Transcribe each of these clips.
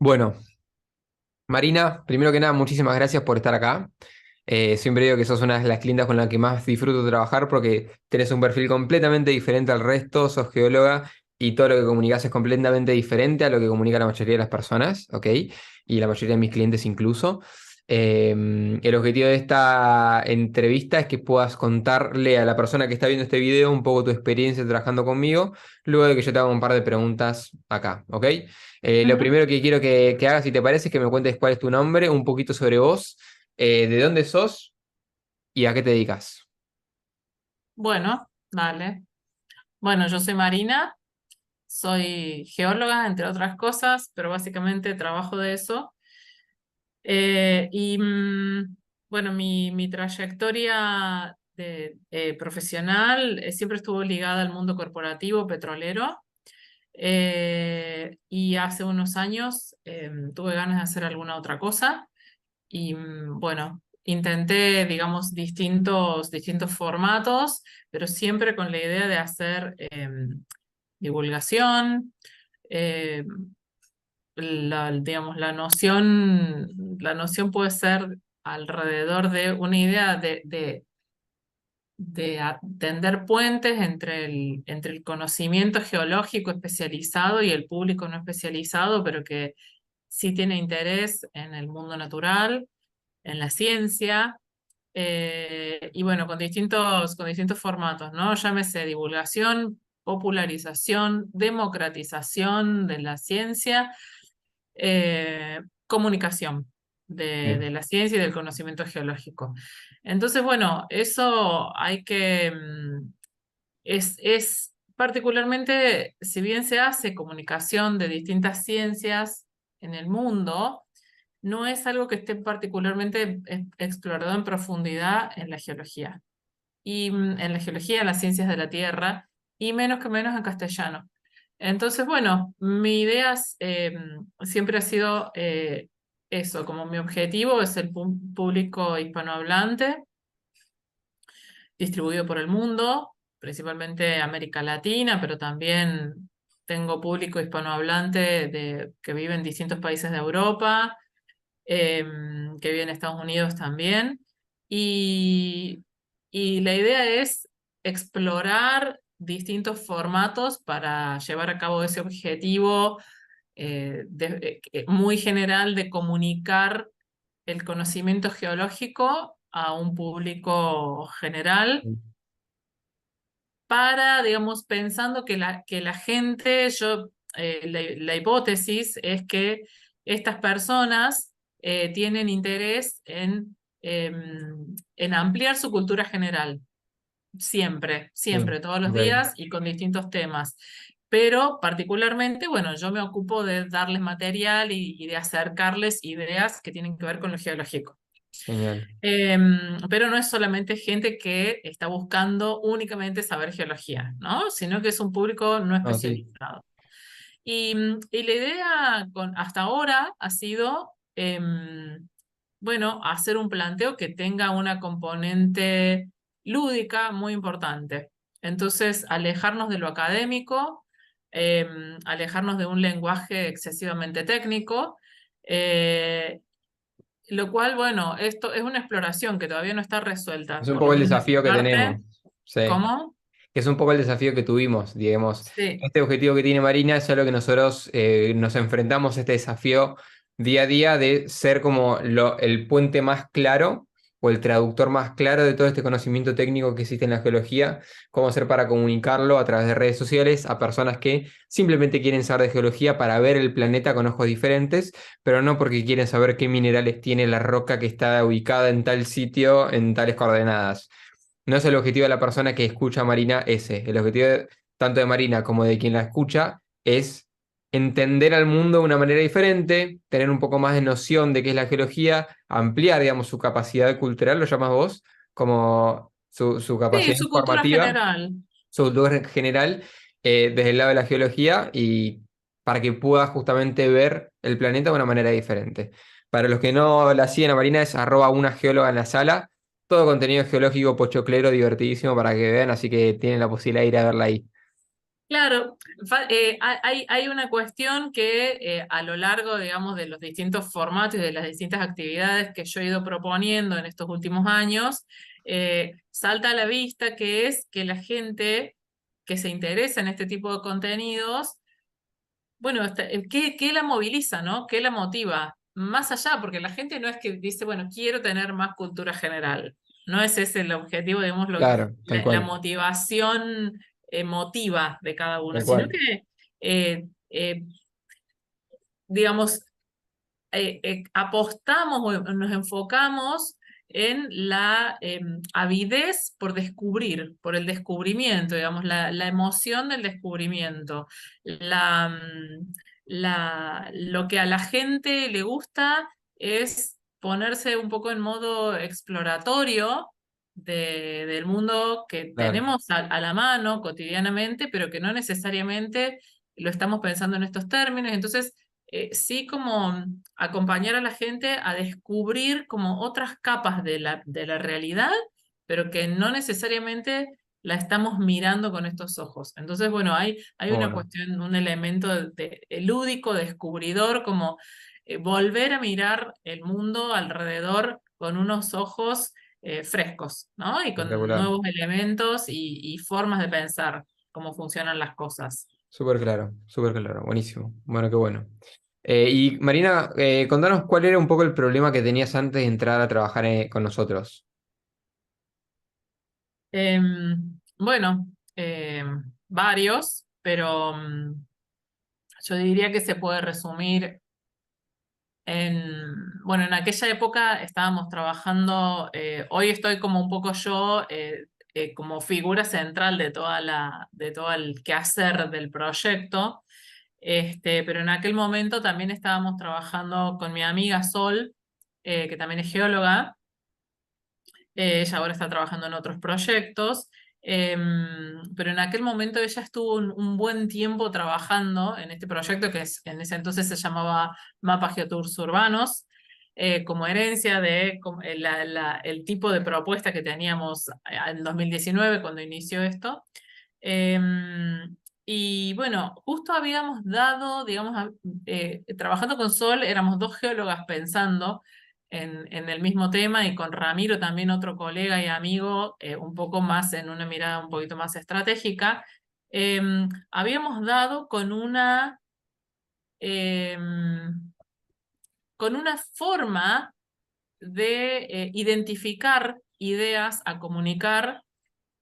Bueno, Marina, primero que nada, muchísimas gracias por estar acá. Siempre digo que sos una de las clientas con las que más disfruto trabajar porque tenés un perfil completamente diferente al resto, sos geóloga y todo lo que comunicas es completamente diferente a lo que comunica la mayoría de las personas, ¿ok? Y la mayoría de mis clientes incluso. El objetivo de esta entrevista es que puedas contarle a la persona que está viendo este video un poco tu experiencia trabajando conmigo, luego de que yo te haga un par de preguntas acá, ¿ok? Lo Ujú. primero que quiero que hagas, si te parece, es que me cuentes cuál es tu nombre, un poquito sobre vos, de dónde sos y a qué te dedicas. Bueno, dale. Bueno, yo soy Marina, soy geóloga, entre otras cosas, pero básicamente trabajo de eso. Y bueno, mi trayectoria profesional siempre estuvo ligada al mundo corporativo petrolero. Y hace unos años tuve ganas de hacer alguna otra cosa. Y bueno, intenté, digamos, distintos formatos, pero siempre con la idea de hacer divulgación. eh, digamos, la noción puede ser alrededor de una idea de tender puentes entre el conocimiento geológico especializado y el público no especializado, pero que sí tiene interés en el mundo natural, en la ciencia. Y bueno, con distintos formatos, ¿no? Llámese divulgación, popularización, democratización de la ciencia, comunicación de Bien. la ciencia y del conocimiento geológico. Entonces, bueno, eso hay que, es particularmente, si bien se hace comunicación de distintas ciencias en el mundo, no es algo que esté particularmente explorado en profundidad en la geología. Y en la geología, en las ciencias de la Tierra, y menos que menos en castellano. Entonces, bueno, mi idea siempre ha sido eso, como mi objetivo es el público hispanohablante distribuido por el mundo, principalmente América Latina, pero también tengo público hispanohablante que vive en distintos países de Europa, que vive en Estados Unidos también. Y, y la idea es explorar distintos formatos para llevar a cabo ese objetivo muy general de comunicar el conocimiento geológico a un público general para, digamos, pensando que la gente, la hipótesis es que estas personas tienen interés en ampliar su cultura general, siempre, Sí, siempre, todos los ok, días y con distintos temas. Pero particularmente, bueno, yo me ocupo de darles material y de acercarles ideas que tienen que ver con lo geológico. genial. Pero no es solamente gente que está buscando únicamente saber geología, ¿no? Sino que es un público no No, sí. especializado. Y la idea hasta ahora ha sido, bueno, hacer un planteo que tenga una componente lúdica muy importante. Entonces, alejarnos de lo académico, alejarnos de un lenguaje excesivamente técnico, eh, lo cual, bueno, esto es una exploración que todavía no está resuelta, Es un por lo poco el menos de mi desafío que tenemos. parte. Sí. ¿Cómo? Es un poco el desafío que tuvimos, digamos. Sí. Este objetivo que tiene Marina es algo que nosotros nos enfrentamos a este desafío día a día de ser como el puente más claro o el traductor más claro de todo este conocimiento técnico que existe en la geología, cómo hacer para comunicarlo a través de redes sociales a personas que simplemente quieren saber de geología para ver el planeta con ojos diferentes, pero no porque quieren saber qué minerales tiene la roca que está ubicada en tal sitio, en tales coordenadas. No es el objetivo de la persona que escucha a Marina ese. El objetivo tanto de Marina como de quien la escucha es entender al mundo de una manera diferente, tener un poco más de noción de qué es la geología, ampliar, digamos, su capacidad cultural, lo llamas vos, como su Sí, capacidad su cultura informativa, general. su cultura general, desde el lado de la geología y para que pueda justamente ver el planeta de una manera diferente. Para los que no la siguen a Marina es @una geóloga en la sala. Todo contenido geológico pochoclero, divertidísimo para que vean, así que tienen la posibilidad de ir a verla ahí. Claro, hay una cuestión que a lo largo, digamos, de los distintos formatos y de las distintas actividades que yo he ido proponiendo en estos últimos años, salta a la vista, que es que la gente que se interesa en este tipo de contenidos, bueno, ¿qué la moviliza, ¿no? ¿Qué la motiva? Más allá, porque la gente no es que dice, bueno, quiero tener más cultura general. No es ese el objetivo, digamos, Claro, tal la cual, motivación emotiva de cada uno, tal sino cual. que, digamos, apostamos o nos enfocamos en la avidez por descubrir, por el descubrimiento, digamos, la emoción del descubrimiento, lo que a la gente le gusta es ponerse un poco en modo exploratorio del mundo que Claro, tenemos a la mano cotidianamente, pero que no necesariamente lo estamos pensando en estos términos. Entonces, sí como acompañar a la gente a descubrir como otras capas de la realidad, pero que no necesariamente la estamos mirando con estos ojos. Entonces, bueno, hay una bueno, cuestión, un elemento lúdico, descubridor, como volver a mirar el mundo alrededor con unos ojos frescos, ¿no? Y con espectacular. nuevos elementos y formas de pensar cómo funcionan las cosas. Súper claro, buenísimo. Bueno, qué bueno. Y Marina, contanos cuál era un poco el problema que tenías antes de entrar a trabajar con nosotros. Bueno, varios, pero yo diría que se puede resumir bueno, en aquella época estábamos trabajando, hoy estoy como un poco yo, como figura central de todo el quehacer del proyecto, pero en aquel momento también estábamos trabajando con mi amiga Sol, que también es geóloga. Ella ahora está trabajando en otros proyectos, pero en aquel momento ella estuvo un buen tiempo trabajando en este proyecto en ese entonces se llamaba Mapa Geotours Urbanos, como herencia de el tipo de propuesta que teníamos en 2019 cuando inició esto. Y bueno, justo habíamos dado, digamos, trabajando con Sol, éramos dos geólogas pensando en el mismo tema y con Ramiro también otro colega y amigo, un poco más en una mirada un poquito más estratégica, habíamos dado con una forma de identificar ideas a comunicar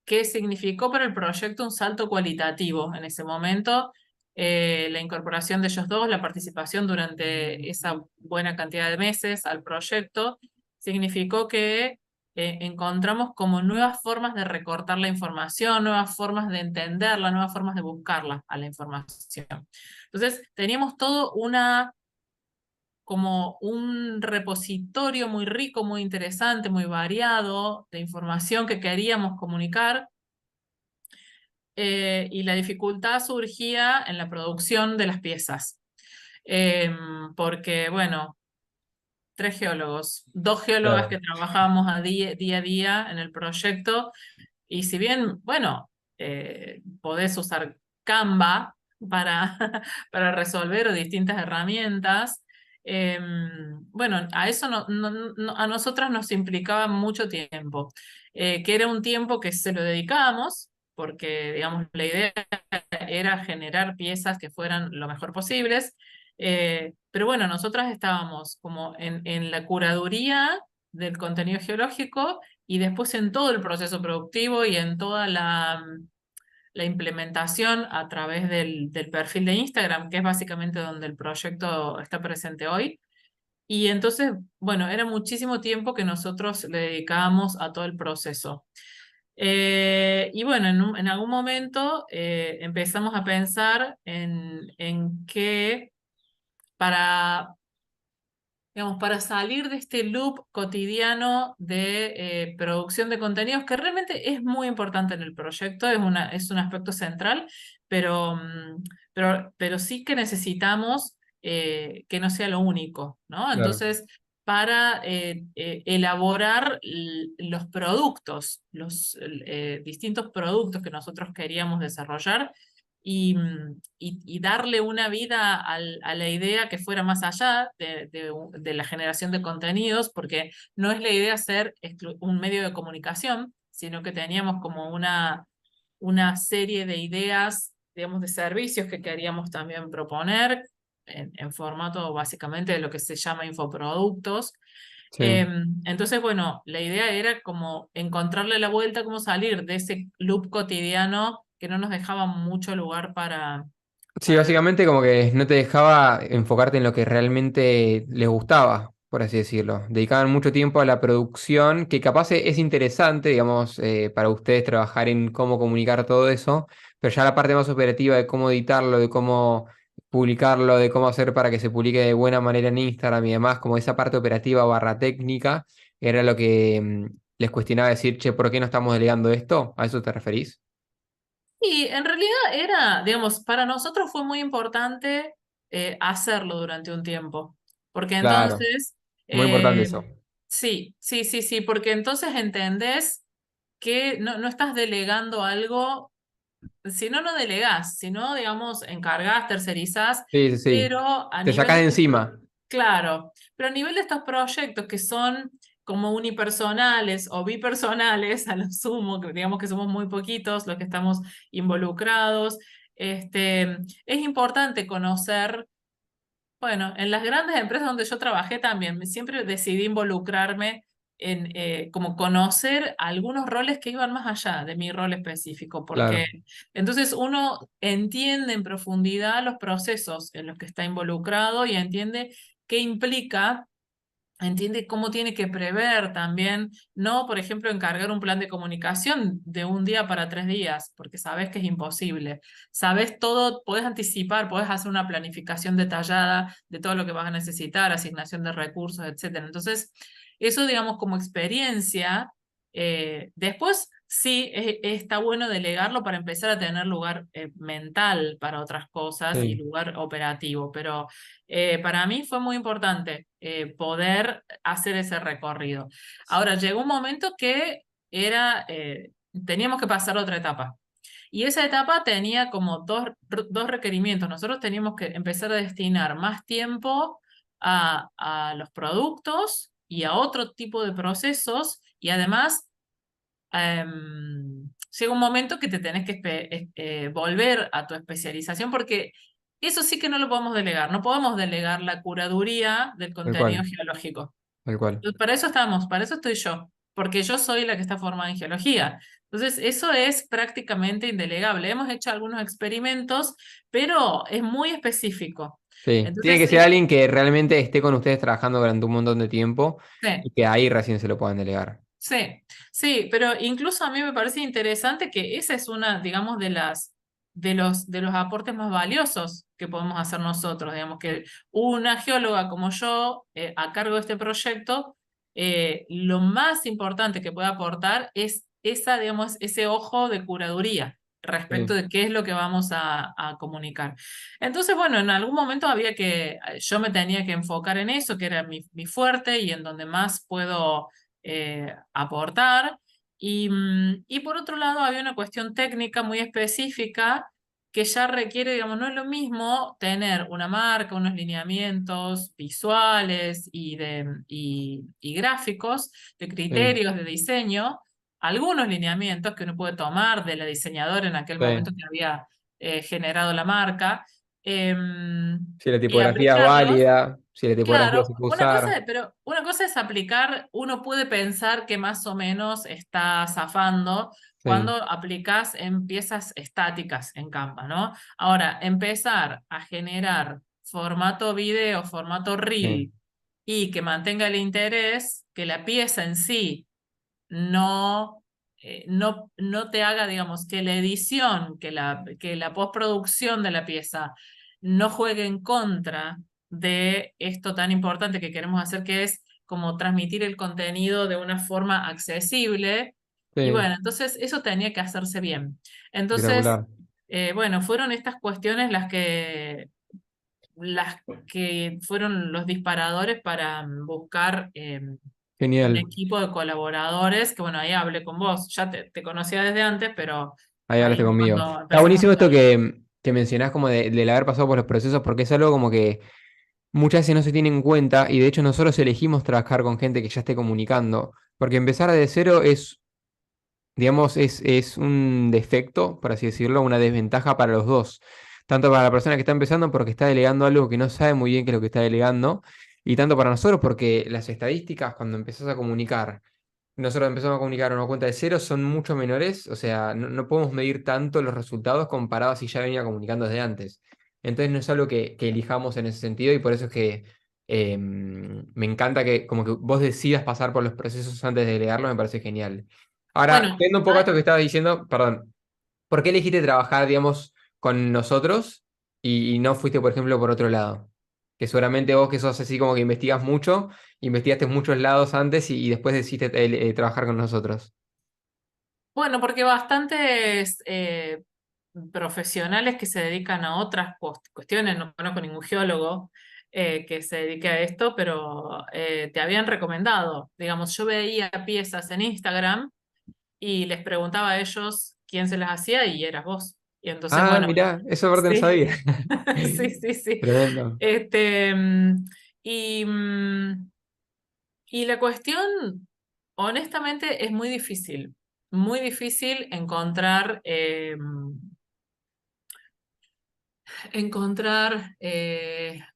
que significó para el proyecto un salto cualitativo en ese momento. La incorporación de ellos dos, la participación durante esa buena cantidad de meses al proyecto, significó que encontramos como nuevas formas de recortar la información, nuevas formas de entenderla, nuevas formas de buscarla a la información. Entonces, teníamos todo como un repositorio muy rico, muy interesante, muy variado de información que queríamos comunicar, y la dificultad surgía en la producción de las piezas. Porque, bueno, tres geólogos, dos geólogas Claro. que trabajábamos día a día en el proyecto, y si bien, bueno, podés usar Canva para, para resolver distintas herramientas, bueno, a eso a nosotras nos implicaba mucho tiempo, que era un tiempo que se lo dedicábamos, porque, digamos, la idea era generar piezas que fueran lo mejor posibles. Pero bueno, nosotras estábamos como en la curaduría del contenido geológico y después en todo el proceso productivo y en toda la implementación a través del perfil de Instagram, que es básicamente donde el proyecto está presente hoy. Y entonces, bueno, era muchísimo tiempo que nosotros le dedicábamos a todo el proceso. Y bueno, en algún momento empezamos a pensar en que para, digamos, para salir de este loop cotidiano de producción de contenidos, que realmente es muy importante en el proyecto, es un aspecto central, pero, pero sí que necesitamos que no sea lo único, ¿no? Claro. Entonces, para elaborar los productos, los distintos productos que nosotros queríamos desarrollar, y darle una vida a la idea que fuera más allá de la generación de contenidos, porque no es la idea ser un medio de comunicación, sino que teníamos como una serie de ideas, digamos, de servicios que queríamos también proponer en formato básicamente de lo que se llama infoproductos. Sí. Entonces, bueno, la idea era como encontrarle la vuelta, cómo salir de ese loop cotidiano que no nos dejaba mucho lugar Sí, para básicamente como que no te dejaba enfocarte en lo que realmente les gustaba, por así decirlo. Dedicaban mucho tiempo a la producción, que capaz es interesante, digamos, para ustedes trabajar en cómo comunicar todo eso, pero ya la parte más operativa de cómo editarlo, de cómo publicarlo, de cómo hacer para que se publique de buena manera en Instagram y demás, como esa parte operativa barra técnica, era lo que les cuestionaba decir, che, ¿por qué no estamos delegando esto? ¿A eso te referís? Y en realidad era, digamos, para nosotros fue muy importante hacerlo durante un tiempo, porque Claro, entonces, muy importante eh, eso. sí, sí, sí, sí, porque entonces entendés que no estás delegando algo, si no, no delegás, sino, digamos, encargás, tercerizás, Sí, sí, sí. pero a Te nivel sacás de de estos, encima. claro, pero a nivel de estos proyectos que son como unipersonales o bipersonales, a lo sumo, que digamos que somos muy poquitos los que estamos involucrados, es importante conocer, bueno, en las grandes empresas donde yo trabajé también, siempre decidí involucrarme en como conocer algunos roles que iban más allá de mi rol específico, porque Claro, entonces uno entiende en profundidad los procesos en los que está involucrado y entiende qué implica. Entiende cómo tiene que prever también, no, por ejemplo, encargar un plan de comunicación de un día para 3 días, porque sabes que es imposible. Sabes todo, puedes anticipar, puedes hacer una planificación detallada de todo lo que vas a necesitar, asignación de recursos, etcétera. Entonces, eso, digamos, como experiencia, después sí está bueno delegarlo para empezar a tener lugar mental para otras cosas y sí, lugar operativo, pero para mí fue muy importante poder hacer ese recorrido. Ahora, llegó un momento que teníamos que pasar a otra etapa. Y esa etapa tenía como dos requerimientos. Nosotros teníamos que empezar a destinar más tiempo a los productos y a otro tipo de procesos y además llega un momento que te tenés que volver a tu especialización porque eso sí que no lo podemos delegar. No podemos delegar la curaduría del tal contenido cual, geológico. tal cual. Entonces, para eso estamos, para eso estoy yo, porque yo soy la que está formada en geología. Entonces, eso es prácticamente indelegable. Hemos hecho algunos experimentos, pero es muy específico. Sí, tiene Entonces, que ser alguien que realmente esté con ustedes trabajando durante un montón de tiempo y sí. que ahí recién se lo puedan delegar. Sí, sí, pero incluso a mí me parece interesante que esa es una, digamos, de los aportes más valiosos que podemos hacer nosotros, digamos, que una geóloga como yo, a cargo de este proyecto, lo más importante que puede aportar es digamos, ese ojo de curaduría respecto Sí, de qué es lo que vamos a comunicar. Entonces, bueno, en algún momento yo me tenía que enfocar en eso, que era mi fuerte y en donde más puedo aportar. Y por otro lado, había una cuestión técnica muy específica que ya requiere, digamos, no es lo mismo tener una marca, unos lineamientos visuales y gráficos de sí, criterios de diseño, algunos lineamientos que uno puede tomar de la diseñadora en aquel momento sí. que había generado la marca, em, Si la y tipografía es aplicarlos. válida, si la tipografía Claro, se puede usar. pero una cosa es aplicar, uno puede pensar que más o menos está zafando cuando Sí, aplicas en piezas estáticas en Canva, ¿no? Ahora, empezar a generar formato video, formato sí, reel y que mantenga el interés, que la pieza en sí no te haga, digamos, que la edición, que la postproducción de la pieza no juegue en contra de esto tan importante que queremos hacer, que es como transmitir el contenido de una forma accesible. Y sí, bueno, entonces eso tenía que hacerse bien. Entonces, espectacular. bueno, fueron estas cuestiones las que fueron los disparadores para buscar un Genial. equipo de colaboradores, que bueno, ahí hablé con vos, ya te conocía desde antes, pero Ahí hablaste ahí conmigo. cuando Está empezamos buenísimo a esto hablar. que mencionás como del haber pasado por los procesos, porque es algo como que muchas veces no se tiene en cuenta y de hecho nosotros elegimos trabajar con gente que ya esté comunicando, porque empezar de cero es, digamos, es un defecto, por así decirlo, una desventaja para los dos. Tanto para la persona que está empezando porque está delegando algo que no sabe muy bien qué es lo que está delegando, y tanto para nosotros porque las estadísticas cuando empezás a comunicar, nosotros empezamos a comunicar a una cuenta de cero, son mucho menores, o sea, no podemos medir tanto los resultados comparados si ya venía comunicando desde antes. Entonces no es algo que elijamos en ese sentido y por eso es que me encanta que como que vos decidas pasar por los procesos antes de delegarlo, me parece genial. Ahora, Bueno, viendo un poco esto que estabas diciendo, perdón, ¿por qué elegiste trabajar, digamos, con nosotros y no fuiste, por ejemplo, por otro lado? Que seguramente vos que sos así como que investigas mucho, investigaste en muchos lados antes y después decidiste trabajar con nosotros. bueno, porque bastantes profesionales que se dedican a otras cuestiones, no conozco ningún geólogo que se dedique a esto, pero te habían recomendado. Digamos, yo veía piezas en Instagram y les preguntaba a ellos quién se las hacía y eras vos. Y entonces, Ah, bueno, mirá, eso aparte no sí, sabía. sí, sí, sí. Tremendo. Este, y, y la cuestión, honestamente, es muy difícil encontrar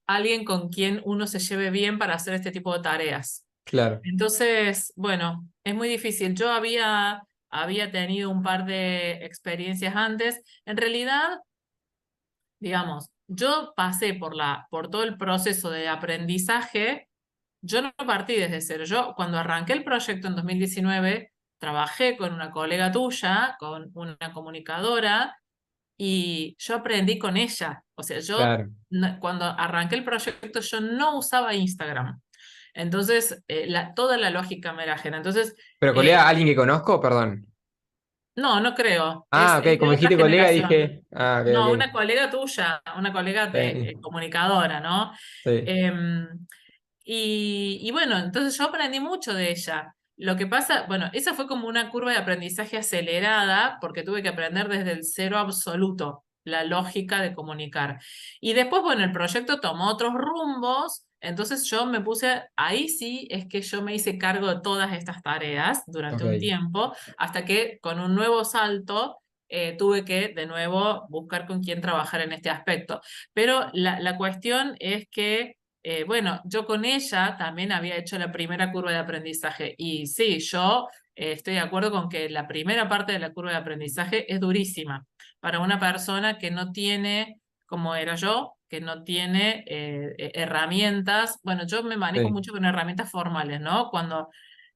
alguien con quien uno se lleve bien para hacer este tipo de tareas. Claro, Entonces, bueno, es muy difícil. Había tenido un par de experiencias antes. En realidad, digamos, yo pasé por todo el proceso de aprendizaje. Yo no partí desde cero. Yo, cuando arranqué el proyecto en 2019, trabajé con una colega tuya, con una comunicadora, y yo aprendí con ella. O sea, claro. cuando arranqué el proyecto, yo no usaba Instagram. Entonces, toda la lógica me era ajena. Entonces, Pero colega, ¿alguien que conozco? Perdón. no, no creo. Ah, Es ok, como de otra dijiste colega generación. dije, ah, ok, No, una ok. colega tuya, una colega Sí, comunicadora, ¿no? sí, Em, y bueno, entonces yo aprendí mucho de ella. Lo que pasa, bueno, esa fue como una curva de aprendizaje acelerada porque tuve que aprender desde el cero absoluto la lógica de comunicar. Y después, bueno, el proyecto tomó otros rumbos, entonces yo me puse, ahí sí es que yo me hice cargo de todas estas tareas durante un ok. tiempo, hasta que con un nuevo salto tuve que de nuevo buscar con quién trabajar en este aspecto. Pero la cuestión es que bueno, yo con ella también había hecho la primera curva de aprendizaje y sí, yo estoy de acuerdo con que la primera parte de la curva de aprendizaje es durísima para una persona que no tiene, como era yo, que no tiene herramientas. Bueno, yo me manejo Sí, mucho con herramientas formales, ¿no? Cuando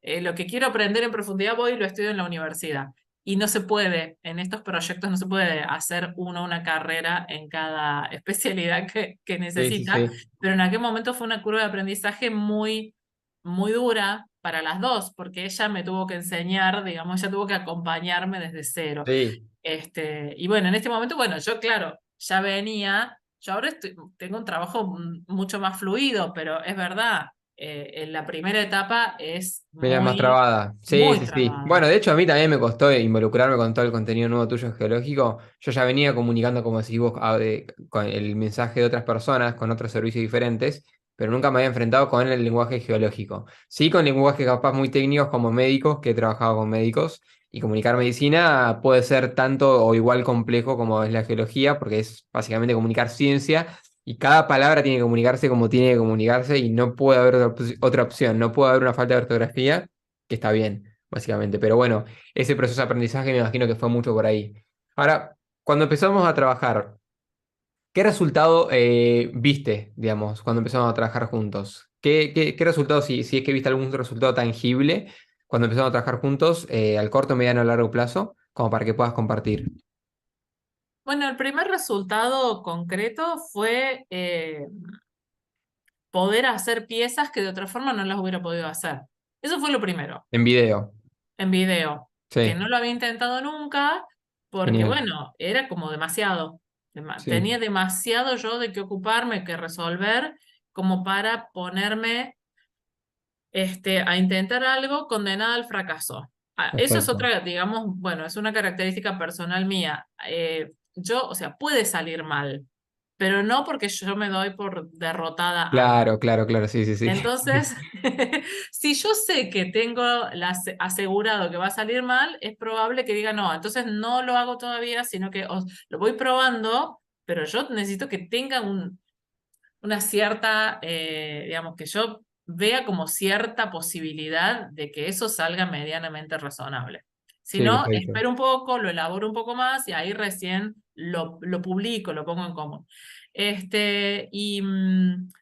lo que quiero aprender en profundidad voy y lo estudio en la universidad. Y no se puede, en estos proyectos no se puede hacer uno una carrera en cada especialidad que sí, sí, necesita, sí. pero en aquel momento fue una curva de aprendizaje muy dura para las dos, porque ella me tuvo que enseñar, digamos, ella tuvo que acompañarme desde cero. Sí, Y bueno, en este momento, bueno, yo claro, yo ahora tengo un trabajo mucho más fluido, pero es verdad, en la primera etapa es mira, más trabada. Sí, muy sí, sí. Bueno, trabada. de hecho a mí también me costó involucrarme con todo el contenido nuevo tuyo en geológico. Yo ya venía comunicando, como decís vos, con el mensaje de otras personas, con otros servicios diferentes, pero nunca me había enfrentado con el lenguaje geológico. Sí, con lenguajes capaz muy técnicos como médicos, que he trabajado con médicos, y comunicar medicina puede ser tanto o igual complejo como es la geología, porque es básicamente comunicar ciencia. Y cada palabra tiene que comunicarse como tiene que comunicarse y no puede haber otra opción, no puede haber una falta de ortografía, que está bien, básicamente. Pero bueno, ese proceso de aprendizaje me imagino que fue mucho por ahí. Ahora, cuando empezamos a trabajar, ¿qué resultado viste, digamos, cuando empezamos a trabajar juntos? ¿Qué resultado, si es que viste algún resultado tangible cuando empezamos a trabajar juntos, al corto, mediano o largo plazo, como para que puedas compartir? Bueno, el primer resultado concreto fue poder hacer piezas que de otra forma no las hubiera podido hacer. Eso fue lo primero, En video. en video, que Sí, no lo había intentado nunca porque, genial. bueno, era como demasiado. Sí, Tenía demasiado yo de qué ocuparme, que resolver, como para ponerme a intentar algo condenada al fracaso. Eso es perfecto. otra, digamos, bueno, es una característica personal mía. yo, o sea, puede salir mal, pero no porque yo me doy por derrotada Claro, antes. claro, claro, sí, sí, sí. Entonces, si yo sé que tengo asegurado que va a salir mal, es probable que diga no, entonces no lo hago todavía, sino que lo voy probando, pero yo necesito que tenga una cierta, digamos, que yo vea como cierta posibilidad de que eso salga medianamente razonable. Si Sí, no, perfecto. espero un poco, lo elaboro un poco más y ahí recién lo publico, lo pongo en común.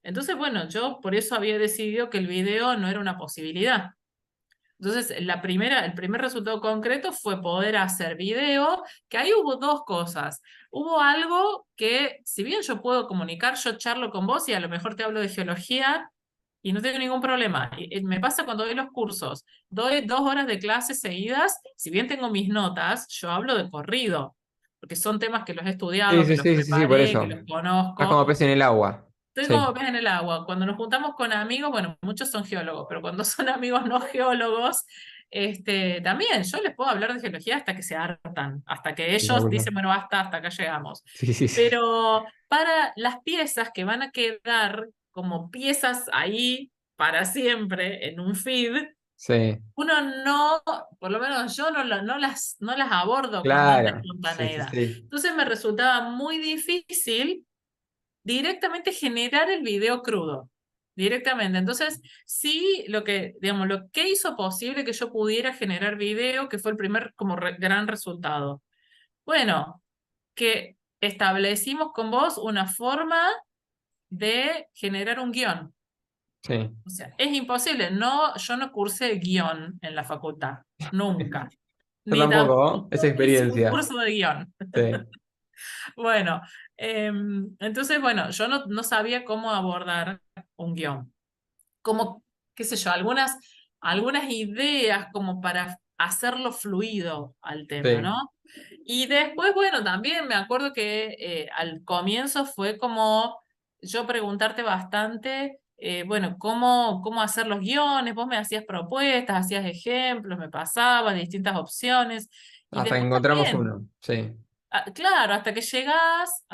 Entonces, bueno, yo por eso había decidido que el video no era una posibilidad. Entonces, el primer resultado concreto fue poder hacer video, que ahí hubo dos cosas. Hubo algo que, si bien yo puedo comunicar, yo charlo con vos y a lo mejor te hablo de geología y no tengo ningún problema. Me pasa cuando doy los cursos. Doy 2 horas de clases seguidas, si bien tengo mis notas, yo hablo de corrido, porque son temas que los he Sí, estudiado, que sí, los sí, sí, sí, por preparé, que eso. los Estás conozco. como pez en el agua. Estoy Sí, como pez en el agua. Cuando nos juntamos con amigos, bueno, muchos son geólogos, pero cuando son amigos no geólogos, también yo les puedo hablar de geología hasta que se hartan, hasta que ellos espectacular. dicen, bueno, basta, hasta acá llegamos. Sí, sí, sí. Pero para las piezas que van a quedar como piezas ahí para siempre en un feed, Sí, uno no, por lo menos yo no las abordo con tanta claro. Sí, sí, espontaneidad. sí. Entonces me resultaba muy difícil directamente generar el video crudo. Directamente. Entonces, sí, digamos, lo que hizo posible que yo pudiera generar video, que fue el primer como gran resultado. Bueno, que establecimos con vos una forma de generar un guión. Sí. O sea, es imposible. No, yo no cursé guión en la facultad. Nunca. Yo Ni tampoco, esa tampoco hice un experiencia. curso de guión. Sí, Bueno, entonces, bueno, yo no sabía cómo abordar un guión. Como, qué sé yo, algunas ideas como para hacerlo fluido al tema, sí, ¿no? Y después, bueno, también me acuerdo que al comienzo fue como yo preguntarte bastante, bueno, cómo hacer los guiones, vos me hacías propuestas, hacías ejemplos, me pasabas distintas opciones. Y hasta que después encontramos también, uno. Sí, claro, hasta que llegás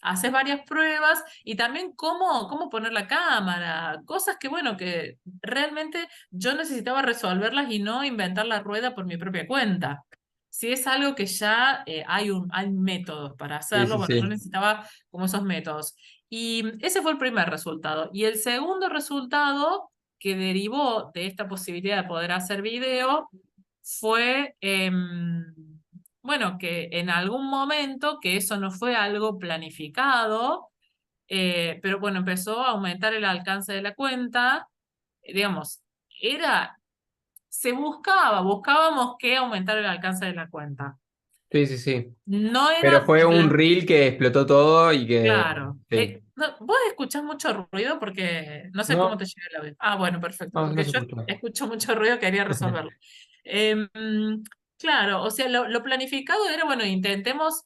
haces varias pruebas y también cómo poner la cámara, cosas que, bueno, que realmente yo necesitaba resolverlas y no inventar la rueda por mi propia cuenta. Si es algo que ya hay métodos para sí, hacerlo, sí, bueno, yo sí. necesitaba como esos métodos. Y ese fue el primer resultado. Y el segundo resultado que derivó de esta posibilidad de poder hacer video fue, bueno, que en algún momento, que eso no fue algo planificado, pero bueno, empezó a aumentar el alcance de la cuenta, digamos, era, buscábamos que aumentar el alcance de la cuenta. Sí, sí, sí. No Pero era, fue un reel que explotó todo y que. claro. Sí. ¿Vos escuchás mucho ruido? Porque no sé cómo No, te llega el audio. Ah, bueno, perfecto, no, no porque se yo escuchó. escucho mucho ruido, quería resolverlo. Em, claro, o sea, lo planificado era, bueno, intentemos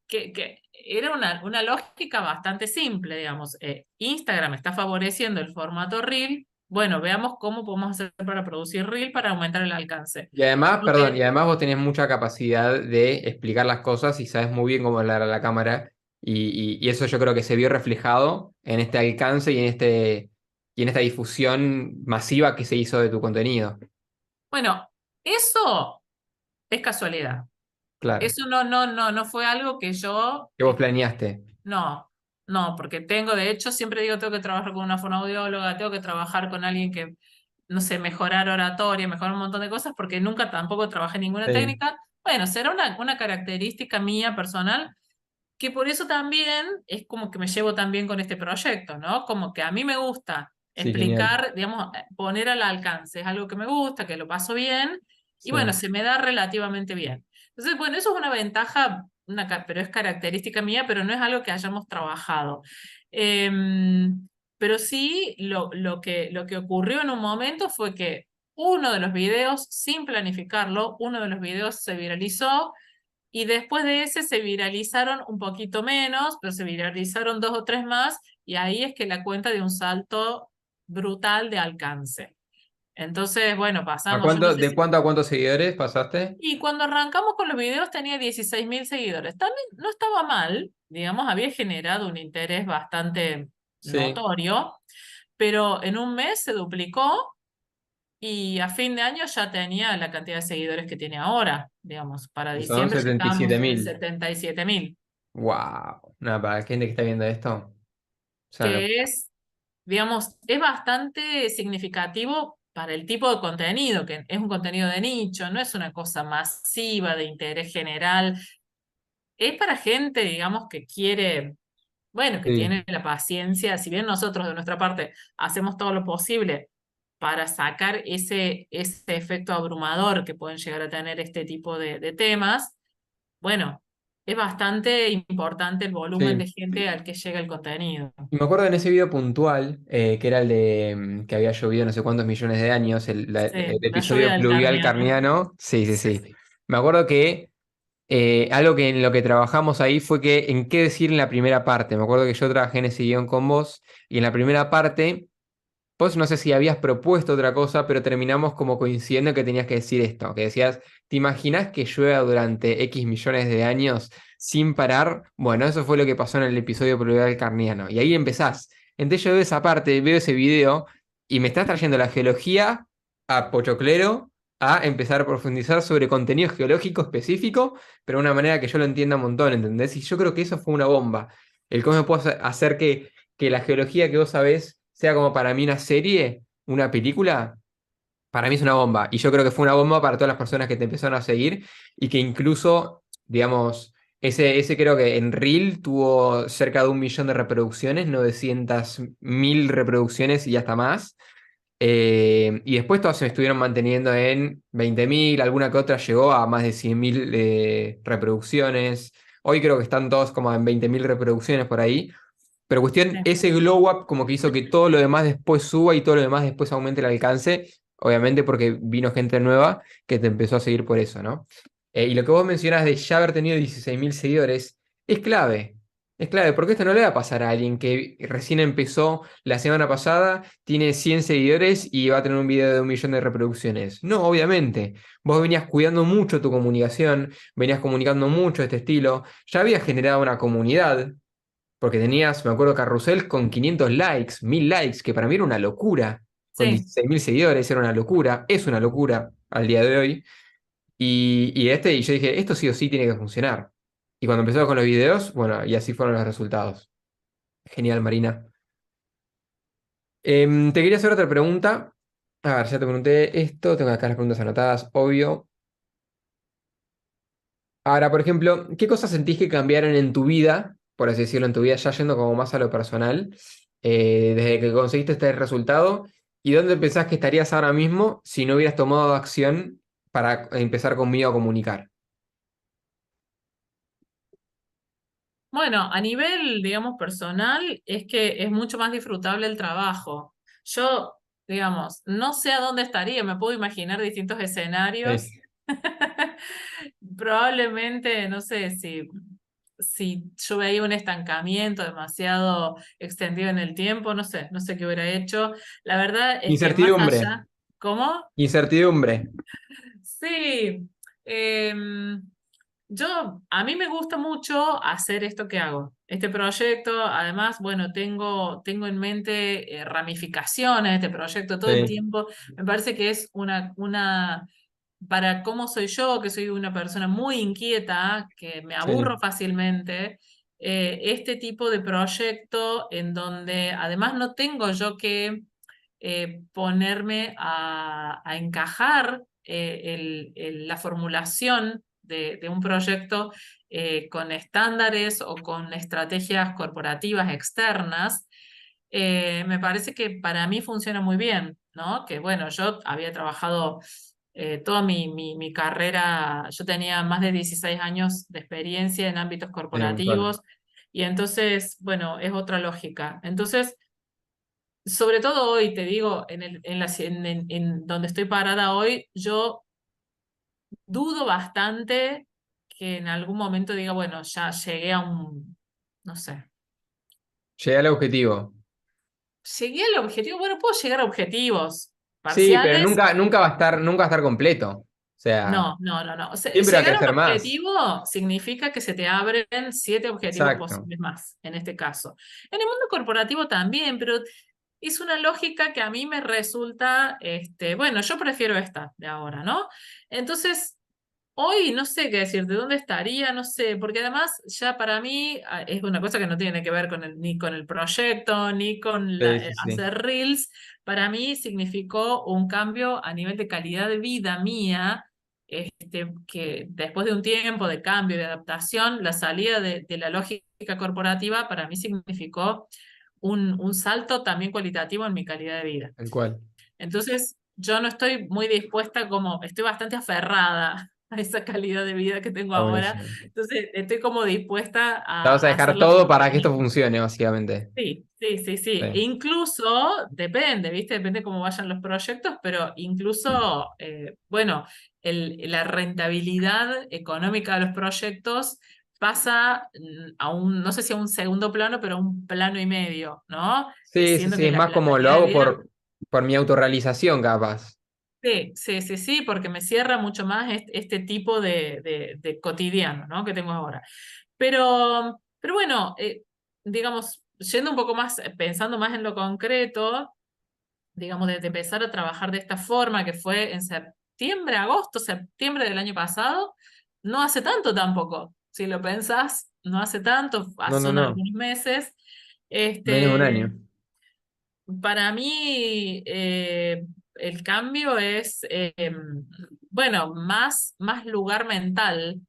que era una lógica bastante simple, digamos. Instagram está favoreciendo el formato Reel. Bueno, veamos cómo podemos hacer para producir Reel para aumentar el alcance. Y además, perdón, y Porque, además vos tenés mucha capacidad de explicar las cosas y sabes muy bien cómo hablar a la cámara. Y eso yo creo que se vio reflejado en este alcance y en esta difusión masiva que se hizo de tu contenido. bueno, eso es casualidad. Claro. Eso no fue algo que yo, Que vos planeaste. no, no, porque de hecho, siempre digo, tengo que trabajar con una fonoaudióloga, tengo que trabajar con alguien que, no sé, mejorar oratoria, mejorar un montón de cosas, porque nunca tampoco trabajé ninguna Sí, técnica. Bueno, será una característica mía personal, que por eso también es como que me llevo también con este proyecto, ¿no? Como que a mí me gusta sí, genial. explicar, digamos, poner al alcance, es algo que me gusta, que lo paso bien, y Sí, bueno, se me da relativamente bien. Entonces, bueno, eso es una ventaja, pero es característica mía, pero no es algo que hayamos trabajado. Pero sí, lo que ocurrió en un momento fue que uno de los videos, sin planificarlo, uno de los videos se viralizó y después de ese se viralizaron un poquito menos, pero se viralizaron 2 o 3 más, y ahí es que la cuenta dio un salto brutal de alcance. Entonces, bueno, ¿A pasamos, yo no cuánto, sé de si... cuánto a cuántos seguidores pasaste? Y cuando arrancamos con los videos tenía 16.000 seguidores. También no estaba mal, digamos, había generado un interés bastante Sí. notorio, pero en un mes se duplicó y a fin de año ya tenía la cantidad de seguidores que tiene ahora. Digamos, para Y son diciembre ya setenta y siete estábamos en mil 77.000, Wow. Nada, para la gente que está viendo esto. O sea, que es, digamos, es bastante significativo para el tipo de contenido, que es un contenido de nicho, no es una cosa masiva de interés general. Es para gente, digamos, que quiere, bueno, que sí. tiene la paciencia, si bien nosotros de nuestra parte hacemos todo lo posible para sacar ese efecto abrumador que pueden llegar a tener este tipo de temas, bueno, es bastante importante el volumen Sí. de gente al que llega el contenido. Y me acuerdo en ese video puntual, que era el de que había llovido no sé cuántos millones de años, el Sí, la episodio lluvia del fluvial Carniano. carniano. Sí, sí, Sí, sí. Me acuerdo que algo que en lo que trabajamos ahí fue que en qué decir en la primera parte. Me acuerdo que yo trabajé en ese guión con vos y en la primera parte, vos no sé si habías propuesto otra cosa, pero terminamos como coincidiendo que tenías que decir esto, que decías, ¿te imaginás que llueva durante X millones de años sin parar? Bueno, eso fue lo que pasó en el episodio pluvial carniano. Y ahí empezás. Entonces yo veo esa parte, veo ese video y me estás trayendo la geología a Pochoclero a empezar a profundizar sobre contenido geológico específico, pero de una manera que yo lo entienda un montón, ¿entendés? Y yo creo que eso fue una bomba. El cómo me puedo hacer que la geología que vos sabés sea como para mí una serie, una película, para mí es una bomba. Y yo creo que fue una bomba para todas las personas que te empezaron a seguir y que incluso, digamos, ese creo que en Reel tuvo cerca de 1 millón de reproducciones, 900.000 reproducciones y hasta más. Y después todas se estuvieron manteniendo en 20.000, alguna que otra llegó a más de 100.000 reproducciones. Hoy creo que están todos como en 20.000 reproducciones por ahí. Pero cuestión, sí. ese glow up como que hizo que todo lo demás después suba y todo lo demás después aumente el alcance, obviamente porque vino gente nueva que te empezó a seguir por eso, ¿no? Y lo que vos mencionás de ya haber tenido 16.000 seguidores es clave. Es clave, porque esto no le va a pasar a alguien que recién empezó la semana pasada, tiene 100 seguidores y va a tener un video de 1 millón de reproducciones. No, obviamente. Vos venías cuidando mucho tu comunicación, venías comunicando mucho este estilo, ya habías generado una comunidad porque tenías, me acuerdo, Carrusel con 500 likes, 1000 likes, que para mí era una locura. Con Sí. 16.000 seguidores era una locura, es una locura al día de hoy. Y yo dije, esto sí o sí tiene que funcionar. Y cuando empezó con los videos, bueno, y así fueron los resultados. Genial, Marina. Te quería hacer otra pregunta. A ver, ya te pregunté esto, tengo acá las preguntas anotadas, obvio. Ahora, por ejemplo, ¿qué cosas sentís que cambiaron en tu vida, por así decirlo, en tu vida, ya yendo como más a lo personal, desde que conseguiste este resultado? ¿Y dónde pensás que estarías ahora mismo si no hubieras tomado acción para empezar conmigo a comunicar? Bueno, a nivel, digamos, personal, es que es mucho más disfrutable el trabajo. Yo, digamos, no sé a dónde estaría, me puedo imaginar distintos escenarios. Sí. Probablemente, no sé si yo veía un estancamiento demasiado extendido en el tiempo, no sé qué hubiera hecho. La verdad es que más Incertidumbre, allá, ¿cómo? incertidumbre. Sí. em, a mí me gusta mucho hacer esto que hago, este proyecto. Además, bueno, tengo en mente ramificaciones de este proyecto todo el Sí, tiempo. Me parece que es para cómo soy yo, que soy una persona muy inquieta, que me aburro sí, fácilmente, este tipo de proyecto en donde además no tengo yo que ponerme a encajar la formulación de un proyecto con estándares o con estrategias corporativas externas. Me parece que para mí funciona muy bien, ¿no? Que bueno, yo había trabajado toda mi carrera, yo tenía más de 16 años de experiencia en ámbitos sí, un montón. corporativos y entonces, bueno, es otra lógica. Entonces, sobre todo hoy, te digo, en donde estoy parada hoy, yo dudo bastante que en algún momento diga, bueno, ya llegué a no sé, Llegué al objetivo. llegué al objetivo, bueno, puedo llegar a objetivos, Sí, pero parciales. nunca va a estar completo. O sea, No, no, no, no. O sea, siempre va a llegar a un crecer más. objetivo significa que se te abren 7 objetivos Exacto. posibles más, en este caso. En el mundo corporativo también, pero es una lógica que a mí me resulta, bueno, yo prefiero esta de ahora, ¿no? Entonces, hoy no sé qué decir, de dónde estaría, no sé, porque además ya para mí es una cosa que no tiene que ver con ni con el proyecto, ni con Sí, sí, sí. hacer reels. Para mí significó un cambio a nivel de calidad de vida mía, que después de un tiempo de cambio, de adaptación, la salida de la lógica corporativa para mí significó un salto también cualitativo en mi calidad de vida. El cual. Entonces, yo no estoy muy dispuesta, como estoy bastante aferrada a esa calidad de vida que tengo Está ahora. buenísimo. Entonces, estoy como dispuesta Te vas a a dejar hacerla todo por para que esto optimismo. funcione, básicamente. Sí, sí, sí, sí. E Sí. incluso, depende, ¿viste? Depende cómo vayan los proyectos, pero incluso, bueno, la rentabilidad económica de los proyectos pasa a un, no sé si a un segundo plano, pero a un plano y medio, ¿no? Sí, sí, Siendo sí. que Es más la como lo calidad de hago vida. por mi autorrealización, capaz. Sí, sí, sí, sí, porque me cierra mucho más este tipo de cotidiano, ¿no? que tengo ahora. Pero bueno, digamos, yendo un poco más, pensando más en lo concreto, digamos, de empezar a trabajar de esta forma, que fue en septiembre, agosto, septiembre del año pasado, no hace tanto tampoco. Si lo pensás, no hace tanto, No, no, son no. algunos meses. Menos de un Este, año. para mí, el cambio es, bueno, más lugar mental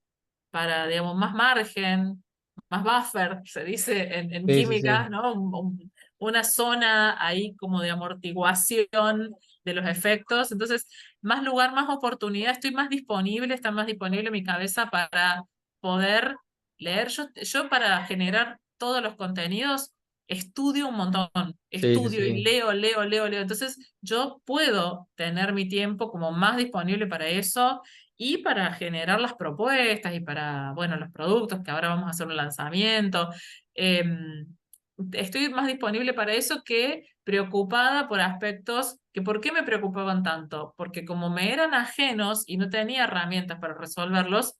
para, digamos, más margen, más buffer, se dice en Sí, sí, sí. química, ¿no? Una zona ahí como de amortiguación de los efectos. Entonces, más lugar, más oportunidad, estoy más disponible, está más disponible mi cabeza para poder leer. Yo para generar todos los contenidos estudio un montón, Sí, sí, estudio y sí. leo, leo, leo, leo. Entonces, yo puedo tener mi tiempo como más disponible para eso y para generar las propuestas y para, bueno, los productos que ahora vamos a hacer un lanzamiento. Estoy más disponible para eso que preocupada por aspectos que, ¿por qué me preocupaban tanto? Porque como me eran ajenos y no tenía herramientas para resolverlos,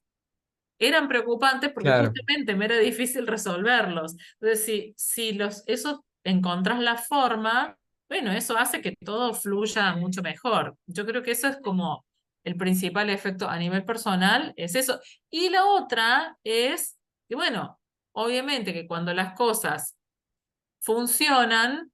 eran preocupantes porque Claro. justamente me era difícil resolverlos. Entonces, si eso encontrás la forma, bueno, eso hace que todo fluya mucho mejor. Yo creo que eso es como el principal efecto a nivel personal, es eso. Y la otra es que, bueno, obviamente que cuando las cosas funcionan,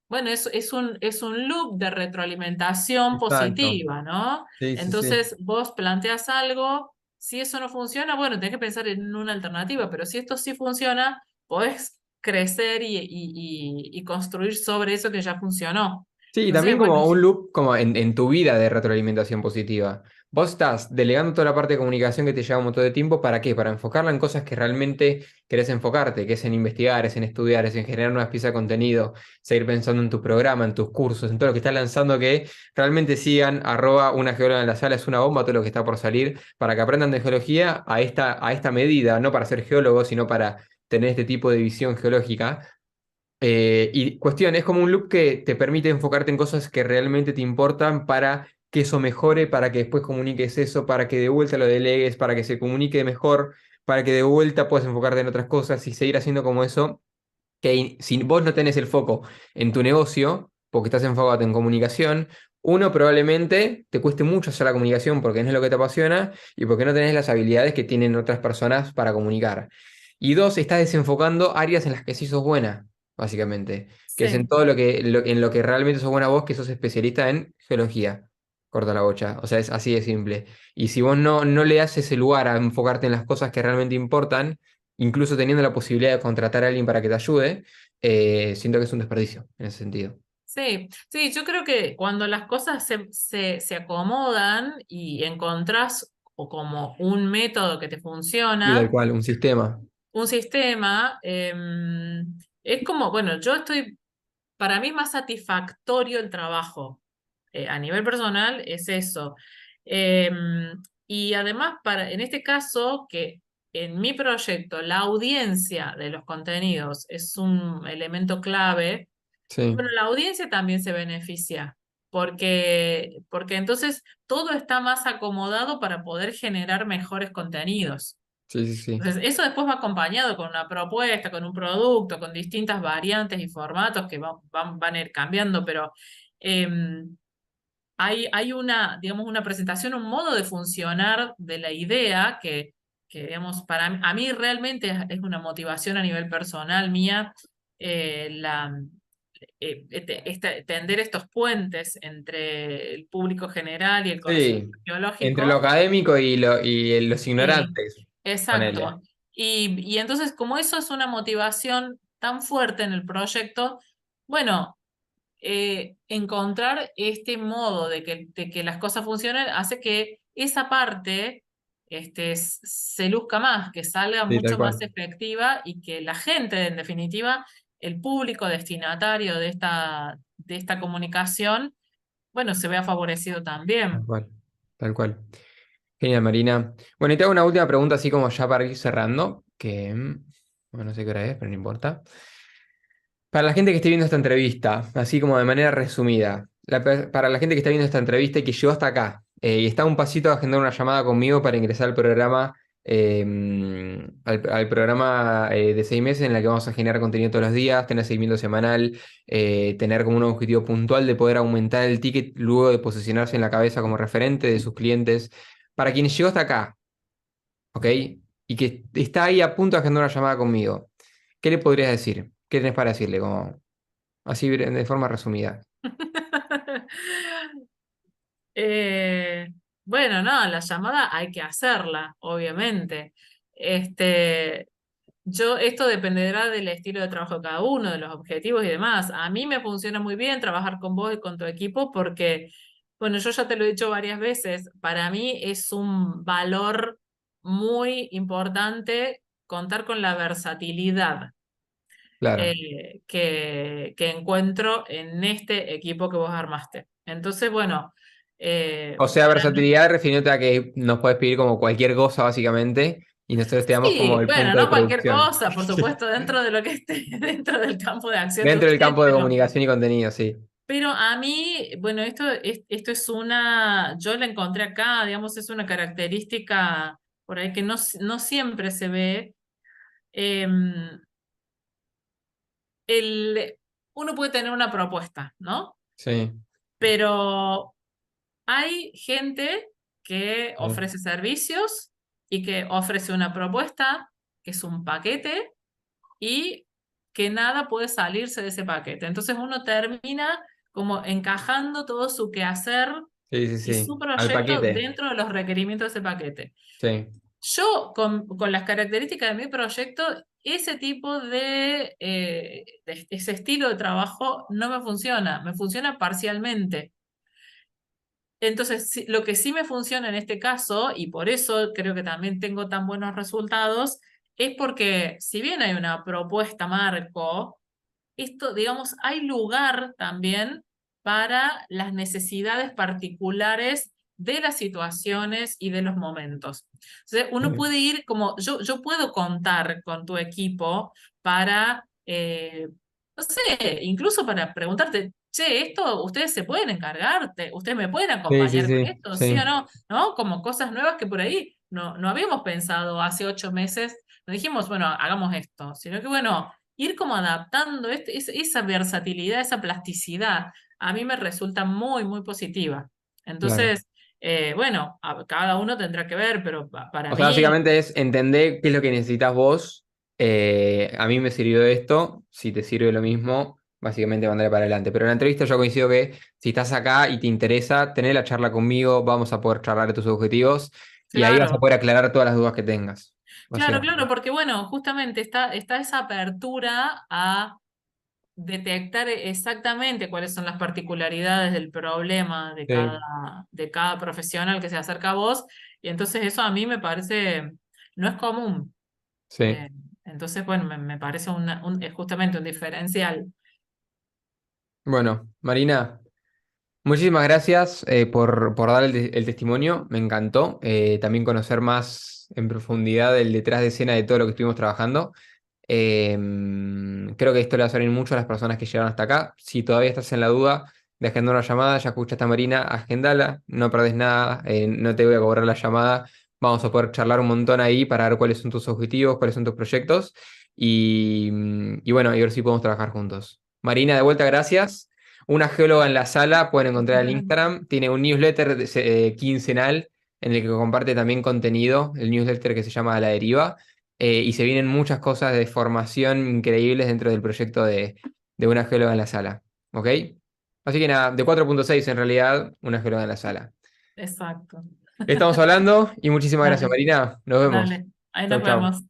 bueno, es un loop de retroalimentación Exacto. positiva, ¿no? Sí, sí, sí. Entonces vos planteas algo, si eso no funciona, bueno, tenés que pensar en una alternativa, pero si esto sí funciona, podés crecer y construir sobre eso que ya funcionó. Sí, y Entonces, también bueno, como un loop como en tu vida de retroalimentación positiva. Vos estás delegando toda la parte de comunicación que te lleva un montón de tiempo, ¿para qué? Para enfocarla en cosas que realmente querés enfocarte, que es en investigar, es en estudiar, es en generar nuevas piezas de contenido, seguir pensando en tu programa, en tus cursos, en todo lo que estás lanzando, que realmente sigan @una geóloga en la sala, es una bomba todo lo que está por salir, para que aprendan de geología a esta medida, no para ser geólogos, sino para tener este tipo de visión geológica. Y cuestión, es como un loop que te permite enfocarte en cosas que realmente te importan para que eso mejore, para que después comuniques eso, para que de vuelta lo delegues, para que se comunique mejor, para que de vuelta puedas enfocarte en otras cosas y seguir haciendo como eso, que si vos no tenés el foco en tu negocio, porque estás enfocado en comunicación, uno, probablemente te cueste mucho hacer la comunicación porque no es lo que te apasiona y porque no tenés las habilidades que tienen otras personas para comunicar. Y dos, estás desenfocando áreas en las que sí sos buena, básicamente, que es en sí. todo en lo que realmente sos buena vos, que sos especialista en geología. Corta la bocha, o sea, es así de simple. Y si vos no le das ese lugar a enfocarte en las cosas que realmente importan, incluso teniendo la posibilidad de contratar a alguien para que te ayude, siento que es un desperdicio en ese sentido. Sí, sí, yo creo que cuando las cosas se acomodan y encontrás o como un método que te Y tal funciona, cual, un sistema. un sistema, es como, bueno, para mí es más satisfactorio el trabajo. A nivel personal es eso. Y además, en este caso, que en mi proyecto la audiencia de los contenidos es un elemento clave, Sí, bueno, la audiencia también se beneficia porque entonces todo está más acomodado para poder generar mejores contenidos. Sí, sí, sí. Entonces, eso después va acompañado con una propuesta, con un producto, con distintas variantes y formatos que van a ir cambiando, pero em, hay una, digamos, una presentación, un modo de funcionar de la idea digamos, a mí realmente es una motivación a nivel personal mía, tender estos puentes entre el público general y el conocimiento Sí, entre lo arqueológico. académico y los Sí, ignorantes, ponele. exacto. Y entonces, como eso es una motivación tan fuerte en el proyecto, bueno, encontrar este modo de que las cosas funcionen hace que esa parte se luzca más, que salga Sí, tal mucho más cual. efectiva y que la gente, en definitiva, el público destinatario de esta comunicación, bueno, se vea favorecido Tal también. cual. Tal cual. Genial, Marina. Bueno, y te hago una última pregunta, así como ya para ir cerrando, que bueno, no sé qué hora es, pero no importa. Para la gente que esté viendo esta entrevista, así como de manera resumida, para la gente que está viendo esta entrevista y que llegó hasta acá, y está a un pasito de agendar una llamada conmigo para ingresar al programa, al programa de 6 meses en el que vamos a generar contenido todos los días, tener seguimiento semanal, tener como un objetivo puntual de poder aumentar el ticket luego de posicionarse en la cabeza como referente de sus clientes. Para quienes llegó hasta acá, ¿ok? Y que está ahí a punto de agendar una llamada conmigo, ¿qué le podrías decir? ¿Qué tenés para decirle? Como, así de forma resumida. Eh, bueno, no, la llamada hay que hacerla, obviamente. Este, esto dependerá del estilo de trabajo de cada uno, de los objetivos y demás. A mí me funciona muy bien trabajar con vos y con tu equipo porque, bueno, yo ya te lo he dicho varias veces, para mí es un valor muy importante contar con la versatilidad Claro. que encuentro en este equipo que vos armaste. Entonces, bueno, O sea, para mí, versatilidad refiriéndote a que nos puedes pedir como cualquier cosa, básicamente, y nosotros te damos como sí, el bueno, punto de no cualquier producción. cosa, por supuesto, dentro de lo que esté dentro del campo de acción de Dentro del ustedes, campo de comunicación y contenido, sí. pero a mí, bueno, esto es yo la encontré acá, digamos, es una característica por ahí que no siempre se ve. em, Uno puede tener una propuesta, ¿no? Sí. Pero hay gente que Sí, ofrece servicios y que ofrece una propuesta que es un paquete y que nada puede salirse de ese paquete. Entonces uno termina como encajando todo su quehacer sí, sí, y sí. su Al proyecto paquete. dentro de los requerimientos de ese paquete. Sí. Yo, con las características de mi proyecto, ese tipo de ese estilo de trabajo no me funciona parcialmente. Entonces, lo que sí me funciona en este caso, y por eso creo que también tengo tan buenos resultados, es porque si bien hay una propuesta marco, esto, digamos, hay lugar también para las necesidades particulares de las situaciones y de los momentos. Entonces, uno Sí, puede ir como, yo puedo contar con tu equipo para, no sé, incluso para preguntarte, che, esto ustedes se pueden encargar, ustedes me pueden sí, sí, acompañar con sí. esto, ¿sí o Sí, no? ¿No? Como cosas nuevas que por ahí no habíamos pensado hace 8 meses, no dijimos, bueno, hagamos esto, sino que bueno, ir como adaptando esa versatilidad, esa plasticidad, a mí me resulta muy, muy positiva. claro. Entonces, bueno, cada uno tendrá que ver, pero para O sea, mí, básicamente es entender qué es lo que necesitas vos. A mí me sirvió esto, si te sirve lo mismo, básicamente mandaré para adelante. Pero en la entrevista yo coincido que si estás acá y te interesa, tener la charla conmigo, vamos a poder charlar de tus objetivos y ahí vas a claro, poder aclarar todas las dudas que tengas, claro, claro, básicamente. porque bueno, justamente está esa apertura a detectar exactamente cuáles son las particularidades del problema Sí, de cada profesional que se acerca a vos, y entonces eso a mí me parece, no es común. sí. Eh, entonces, bueno, me parece es justamente un diferencial. Bueno, Marina, muchísimas gracias por dar el testimonio, me encantó. También conocer más en profundidad el detrás de escena de todo lo que estuvimos trabajando. Creo que esto le va a servir mucho a las personas que llegaron hasta acá. Si todavía estás en la duda, de agendar una llamada. Ya escuchaste a Marina, agendala, no perdés nada, no te voy a cobrar la llamada. Vamos a poder charlar un montón ahí para ver cuáles son tus objetivos, cuáles son tus proyectos y bueno, y ver si podemos trabajar juntos. Marina, de vuelta, gracias. Una geóloga en la sala, pueden encontrar el Instagram. Tiene un newsletter quincenal en el que comparte también contenido, el newsletter que se llama A la Deriva. Y se vienen muchas cosas de formación increíbles dentro del proyecto de una geóloga en la sala. ¿Ok? Así que nada, de 4.6 en realidad, una geóloga en la sala. Exacto. Estamos hablando y muchísimas gracias, Dale, Marina. Nos vemos. dale. Ahí Chau, nos chau. vemos.